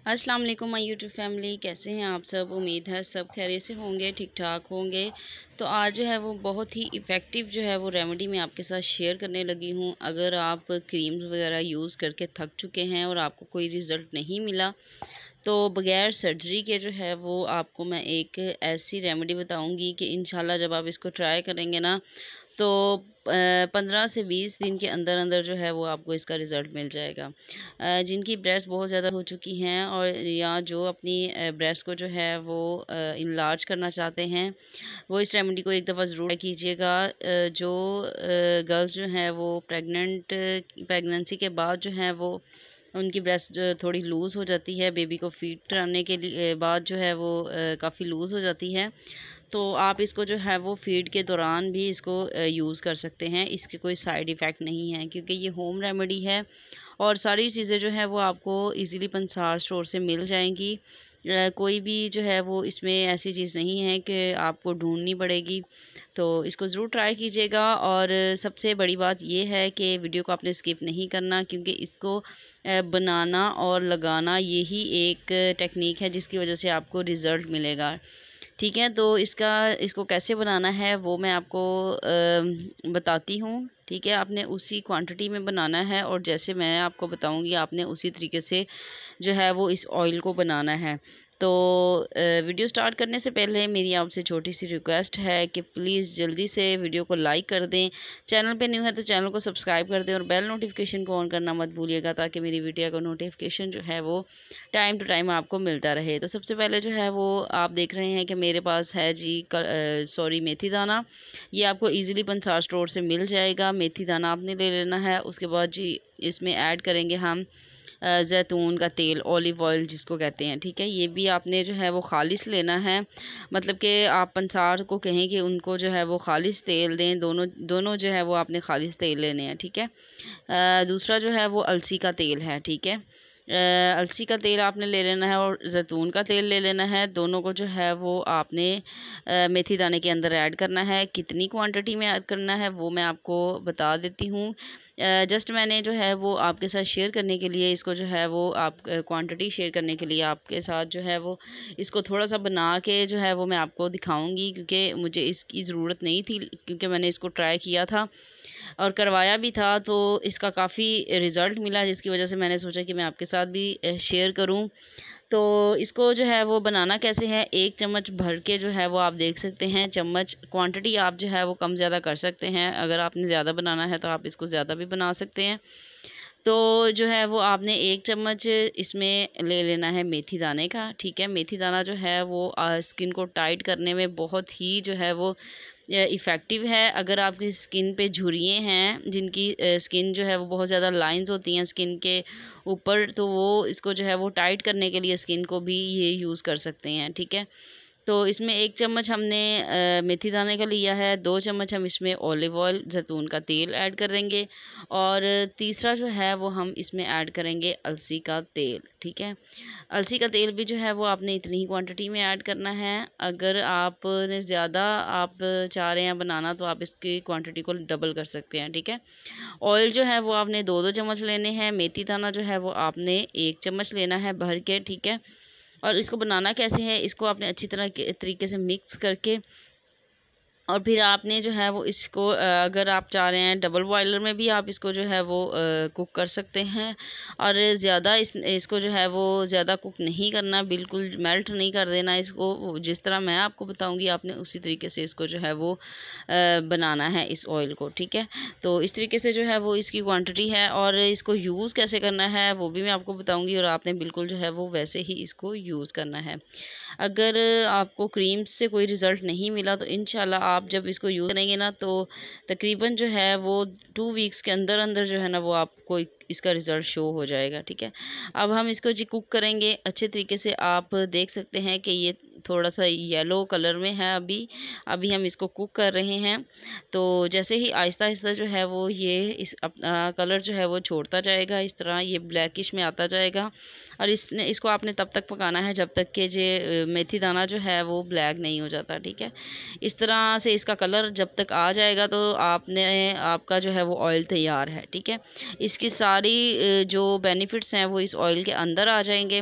अस्सलाम वालेकुम my YouTube family, कैसे हैं आप सब। उम्मीद है सब खैरियत से होंगे, ठीक ठाक होंगे। तो आज जो है वो बहुत ही इफ़ेक्टिव जो है वो रेमेडी मैं आपके साथ शेयर करने लगी हूँ। अगर आप क्रीम्स वगैरह यूज़ करके थक चुके हैं और आपको कोई रिज़ल्ट नहीं मिला, तो बग़ैर सर्जरी के जो है वो आपको मैं एक ऐसी रेमेडी बताऊंगी कि इंशाल्लाह जब आप इसको ट्राई करेंगे ना, तो 15 से 20 दिन के अंदर अंदर जो है वो आपको इसका रिज़ल्ट मिल जाएगा। जिनकी ब्रेस्ट बहुत ज़्यादा हो चुकी हैं और या जो अपनी ब्रेस्ट को जो है वो इनलार्ज करना चाहते हैं, वो इस रेमेडी को एक दफ़ा ज़रूर कीजिएगा। जो गर्ल्स जो हैं वो प्रेगनेंसी के बाद जो है वो उनकी ब्रेस्ट जो थोड़ी लूज़ हो जाती है, बेबी को फीड कराने के लिए बाद जो है वो काफ़ी लूज़ हो जाती है, तो आप इसको जो है वो फीड के दौरान भी इसको यूज़ कर सकते हैं। इसके कोई साइड इफ़ेक्ट नहीं है क्योंकि ये होम रेमेडी है और सारी चीज़ें जो है वो आपको इजीली पंसार स्टोर से मिल जाएंगी। कोई भी जो है वो इसमें ऐसी चीज़ नहीं है कि आपको ढूंढनी पड़ेगी। तो इसको ज़रूर ट्राई कीजिएगा। और सबसे बड़ी बात ये है कि वीडियो को आपने स्किप नहीं करना, क्योंकि इसको बनाना और लगाना यही एक टेक्निक है जिसकी वजह से आपको रिज़ल्ट मिलेगा। ठीक है, तो इसको कैसे बनाना है वो मैं आपको बताती हूँ। ठीक है, आपने उसी क्वांटिटी में बनाना है और जैसे मैं आपको बताऊँगी आपने उसी तरीके से जो है वो इस ऑयल को बनाना है। तो वीडियो स्टार्ट करने से पहले मेरी आपसे छोटी सी रिक्वेस्ट है कि प्लीज़ जल्दी से वीडियो को लाइक कर दें। चैनल पे न्यू है तो चैनल को सब्सक्राइब कर दें और बेल नोटिफिकेशन को ऑन करना मत भूलिएगा, ताकि मेरी वीडियो का नोटिफिकेशन जो है वो टाइम टू टाइम आपको मिलता रहे। तो सबसे पहले जो है वो आप देख रहे हैं कि मेरे पास है जी मेथी दाना। ये आपको ईज़िली पंसार स्टोर से मिल जाएगा। मेथी दाना आपने ले लेना है। उसके बाद जी इसमें ऐड करेंगे हम जैतून का तेल, ऑलिव ऑयल जिसको कहते हैं। ठीक है, ये भी आपने जो है वो खालिस लेना है, मतलब कि आप पंसार को कहें कि उनको जो है वो खालिस तेल दें। दोनों जो है वो आपने खालिस तेल लेने हैं। ठीक है, दूसरा जो है वो अलसी का तेल है। ठीक है, अलसी का तेल आपने ले लेना है और जैतून का तेल ले लेना है। दोनों को जो है वो आपने मेथी दाने के अंदर ऐड करना है। कितनी क्वांटिटी में ऐड करना है वो मैं आपको बता देती हूँ। जस्ट मैंने जो है वो आपके साथ शेयर करने के लिए इसको जो है वो आप क्वांटिटी शेयर करने के लिए आपके साथ जो है वो इसको थोड़ा सा बना के जो है वो मैं आपको दिखाऊंगी, क्योंकि मुझे इसकी ज़रूरत नहीं थी, क्योंकि मैंने इसको ट्राई किया था और करवाया भी था, तो इसका काफ़ी रिज़ल्ट मिला, जिसकी वजह से मैंने सोचा कि मैं आपके साथ भी शेयर करूं। तो इसको जो है वो बनाना कैसे है, 1 चम्मच भर के जो है वो आप देख सकते हैं चम्मच। क्वांटिटी आप जो है वो कम ज़्यादा कर सकते हैं। अगर आपने ज़्यादा बनाना है तो आप इसको ज़्यादा भी बना सकते हैं। तो जो है वो आपने 1 चम्मच इसमें ले लेना है मेथी दाने का। ठीक है, मेथी दाना जो है वो स्किन को टाइट करने में बहुत ही जो है वो इफ़ेक्टिव है। अगर आपकी स्किन पे झुर्रियाँ हैं, जिनकी स्किन जो है वो बहुत ज़्यादा लाइंस होती हैं स्किन के ऊपर, तो वो इसको जो है वो टाइट करने के लिए स्किन को भी ये यूज़ कर सकते हैं। ठीक है, तो इसमें 1 चम्मच हमने मेथी दाने का लिया है, 2 चम्मच हम इसमें ऑलिव ऑयल जैतून का तेल ऐड करेंगे और तीसरा जो है वो हम इसमें ऐड करेंगे अलसी का तेल। ठीक है, अलसी का तेल भी जो है वो आपने इतनी ही क्वांटिटी में ऐड करना है। अगर आपने ज़्यादा आप चाह रहे हैं बनाना तो आप इसकी क्वांटिटी को डबल कर सकते हैं। ठीक है, ऑयल जो है वो आपने 2-2 चम्मच लेने हैं। मेथी दाना जो है वो आपने 1 चम्मच लेना है भर के। ठीक है, और इसको बनाना कैसे है, इसको आपने अच्छी तरह के तरीके से मिक्स करके और फिर आपने जो है वो इसको अगर आप चाह रहे हैं डबल बॉयलर में भी आप इसको जो है वो कुक कर सकते हैं। और ज़्यादा इसको जो है वो ज़्यादा कुक नहीं करना, बिल्कुल मेल्ट नहीं कर देना इसको। जिस तरह मैं आपको बताऊंगी आपने उसी तरीके से इसको जो है वो बनाना है इस ऑयल को। ठीक है, तो इस तरीके से जो है वो इसकी क्वांटिटी है और इसको यूज़ कैसे करना है वो भी मैं आपको बताऊँगी, और आपने बिल्कुल जो है वो वैसे ही इसको यूज़ करना है। अगर आपको क्रीम से कोई रिज़ल्ट नहीं मिला तो इंशाल्लाह आप जब इसको यूज़ करेंगे ना, तो तकरीबन जो है वो 2 वीक्स के अंदर अंदर जो है ना वो आपको इसका रिज़ल्ट शो हो जाएगा। ठीक है, अब हम इसको जी कुक करेंगे अच्छे तरीके से। आप देख सकते हैं कि ये थोड़ा सा येलो कलर में है। अभी हम इसको कुक कर रहे हैं। तो जैसे ही आहिस्ता आहिस्ता जो है वो ये इस अपना कलर जो है वो छोड़ता जाएगा, इस तरह ये ब्लैकिश में आता जाएगा। और इसको आपने तब तक पकाना है जब तक कि जे मेथी दाना जो है वो ब्लैक नहीं हो जाता। ठीक है, इस तरह से इसका कलर जब तक आ जाएगा तो आपका जो है वो ऑयल तैयार है। ठीक है, इसकी सारी जो बेनिफिट्स हैं वो इस ऑयल के अंदर आ जाएंगे।